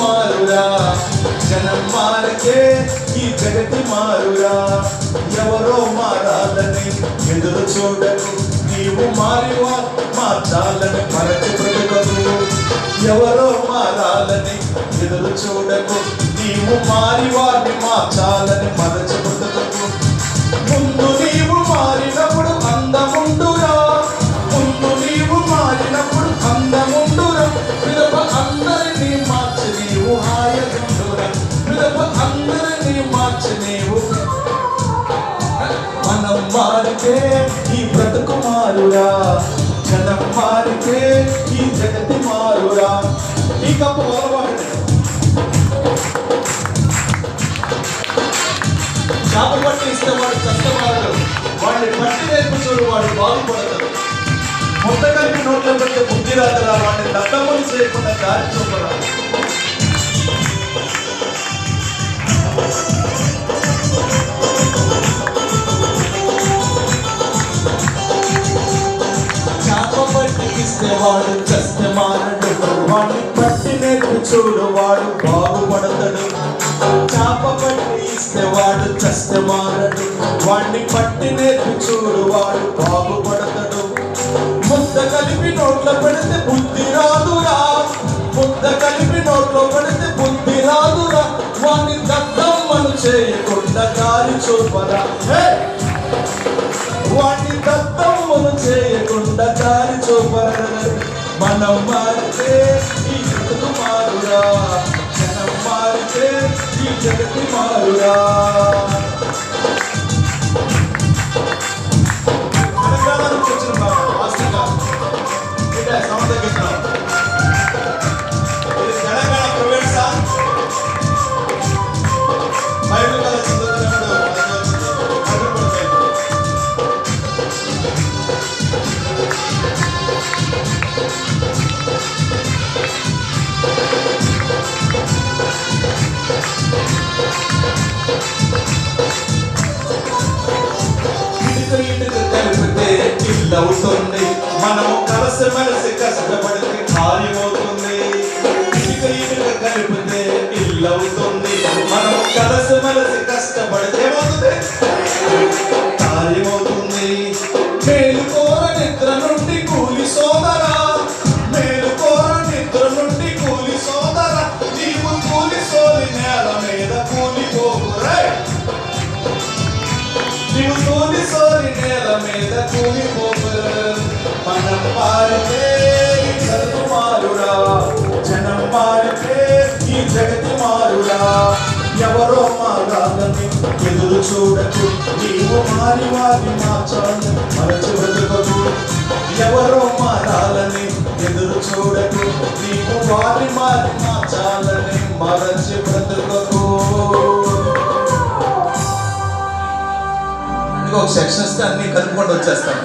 మారురా, జనం మారితే ఈ జగతి మారురా. ఎవరో మారాలని ఎదురు చూడకు, నీవు మారివా మార్చాలని మరచి బ్రతుకకు. ఎవరో మారాలని ఎదురు చూడకు, నీవు మారివారిని మార్చాలని మరచి బ్రతుకకు. ముందు నీవు మారినప్పుడు అందముండురా, ముందు నీవు మారినప్పుడు అందముండురా. పిదప అందరినీ మార్చి నీవు హాయగుండురా, పిదప అందరినీ మార్చి నీవు. మనం మారితే ఈ బ్రతుకు మారురా, జనం మారితే ఈ జగతి మారురా. ఈ కప్పు మొదలుపడండి. చేప పట్టి ఇస్తే వాడు కష్టమాడడు, వాడిని పట్టి నేర్పు చూడు వాడు బాగుపడతాడు. ముద్ద కలిపి నోట్లో పెడితే బుద్ధి రాదురా, వాడిని దత్తములు చేయకుండా దారి చూపరా. చేప పట్టి ఇస్తే వాడు చస్తే మారడు, వాడిని పట్టి నేర్పు చూడు వాడు బాగుపడతాడు. చేప పట్టి ఇస్తే వాడు చస్తే మారడు, వాడిని పట్టి నేర్పి చూడు వాడు బాగుపడతాడు. ముద్ద కలిపి నోట్లో పెడితే బుద్ధి రాదురా, ముద్ద కలిపి నోట్లో పెడితే బుద్ధి రాదురా. వాడిని దత్తమ్మను చేయకుండా దారి చూపరా, వాడిని దత్తమ్మను చేయకుండా దారి చూపరా. మనం మారితే ఈ జగత్తు మారురా, జనం మారితే ఈ జగతి మారురా. తెలంగాణ నుంచి వచ్చిన వాస్తవంగా సౌండ్ తగ్గిస్తున్నాం. ఇది తెలంగాణ ప్రైవేట్ సాంగ్. బైబిల్ కదా చదువుతున్నాడు. కలిపితే ఇల్లవుతుంది, మనము కలిసి మెలిసి కష్టపడితే కార్యమవుతుంది. ఇటుక ఇటుక కలిపితే ఇల్లవుతుంది, మనము కలిసి మెలిసి కష్టపడితే ఏమవుతుంది? కార్యమవుతుంది. మేలుకోర నిద్ర నుండి కూలి సోదరా, మేలుకోర నిద్ర నుండి కూలి సోదరా. నీవు కూలి సోలి నేల మీద కూలిపోకురా, నీవు కూలి సోలి నేల మీద కూలిపోకురా. మనం మారితే ఈ జగత్తు మారురా, జనం మారితే ఈ జగతి మారురా. ఎవరో మారాలని ఎదురు చూడకు, నీవు మారి వారిని మార్చాలని మరచి బ్రతుకకు. ఎవరో మారాలని ఎదురు చూడకు, నీవు వారి మారి మార్చాలని మరచి బ్రతుకకు. ఒక సెక్షన్ వస్తే అన్ని కలుపుಕೊಂಡು వచ్చేస్తాను.